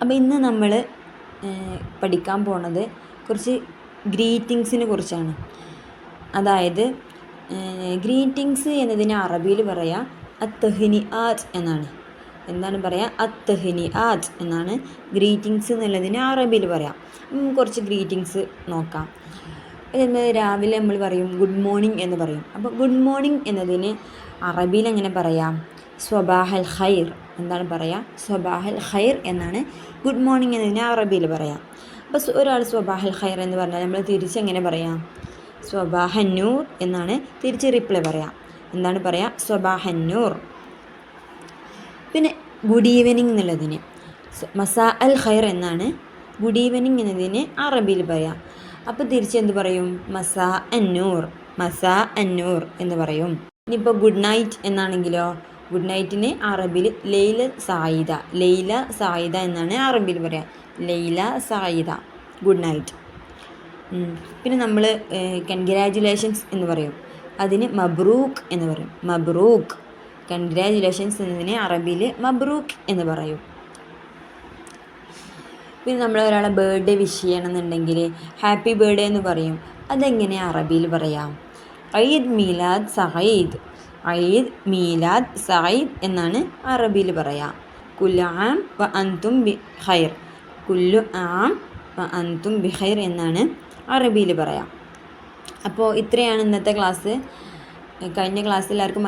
അപ്പോൾ ഇന്ന് നമ്മൾ പഠിക്കാൻ പോണത് കുറച്ച് ഗ്രീറ്റിങ്സിനെ കുറിച്ചാണ്. അതായത് ഗ്രീറ്റിങ്സ് എന്നതിന് അറബിയിൽ പറയാം അത്തഹ്നിആത്ത് എന്നാണ്. എന്താണ് പറയുക? അത്തഹ്നിആത്ത് എന്നാണ് ഗ്രീറ്റിങ്സ് എന്നുള്ളതിന് അറബിയിൽ പറയാം. കുറച്ച് ഗ്രീറ്റിങ്സ് നോക്കാം. ഇതെന്ന് രാവിലെ നമ്മൾ പറയും ഗുഡ് മോർണിംഗ് എന്ന് പറയും. അപ്പോൾ ഗുഡ് മോർണിംഗ് എന്നതിന് അറബിയിൽ എങ്ങനെ പറയാം? സ്വബാഹൽ ഖൈർ. എന്താണ് പറയുക? സ്വബാഹൽ ഖൈർ എന്നാണ് ഗുഡ് മോർണിംഗ് എന്നതിന് അറബിയിൽ പറയാം. അപ്പോൾ ഒരാൾ സ്വബാഹൽ ഖൈർ എന്ന് പറഞ്ഞാൽ നമ്മൾ തിരിച്ചെങ്ങനെ പറയാം? സ്വബാഹന്നൂർ എന്നാണ് തിരിച്ച് റിപ്ലൈ പറയാം. എന്താണ് പറയുക? സ്വബാഹന്നൂർ. പിന്നെ ഗുഡ് ഈവനിങ് എന്നുള്ളതിന് മസാ അൽ ഖൈർ എന്നാണ് ഗുഡ് ഈവനിങ് എന്നതിന് അറബിയിൽ പറയാം. അപ്പോൾ തിരിച്ച് എന്ത് പറയും? മസാ അന്നൂർ, മസാ അന്നൂർ എന്ന് പറയും. ഇനിയിപ്പോൾ ഗുഡ് നൈറ്റ് എന്നാണെങ്കിലോ, ഗുഡ് നൈറ്റിന് അറബിയിൽ ലൈല സായിദ, ലൈല സായിദ എന്നാണ് അറബിയിൽ പറയാം. Laila Sayida, good night. പിന്നെ നമ്മൾ കൺഗ്രാജുലേഷൻസ് എന്ന് പറയും. അതിന് മബ്രൂക്ക് എന്ന് പറയും. മബ്രൂക്ക്. കൺഗ്രാജുലേഷൻസ് എന്നതിന് അറബിയിൽ മബ്രൂക്ക് എന്ന് പറയും. പിന്നെ നമ്മൾ ഒരാളെ ബർത്ത്ഡേ വിഷ് ചെയ്യണമെന്നുണ്ടെങ്കിൽ ഹാപ്പി ബർത്ത്ഡേ എന്ന് പറയും. അതെങ്ങനെ അറബിയിൽ പറയാം? ഈദ് മീലാദ് സഈദ്, ഈദ് മീലാദ് സഈദ് എന്നാണ് അറബിയിൽ പറയാം. കുല്ലു ആം വ അൻതും ബി ഖൈർ, കുല്ലു ആം വ അൻതും ബി ഖൈർ എന്നാണ് അറബിയിൽ പറയാം. അപ്പോൾ ഇത്രയാണ് ഇന്നത്തെ ക്ലാസ്. കഴിഞ്ഞ ക്ലാസ്സിൽ എല്ലാവർക്കും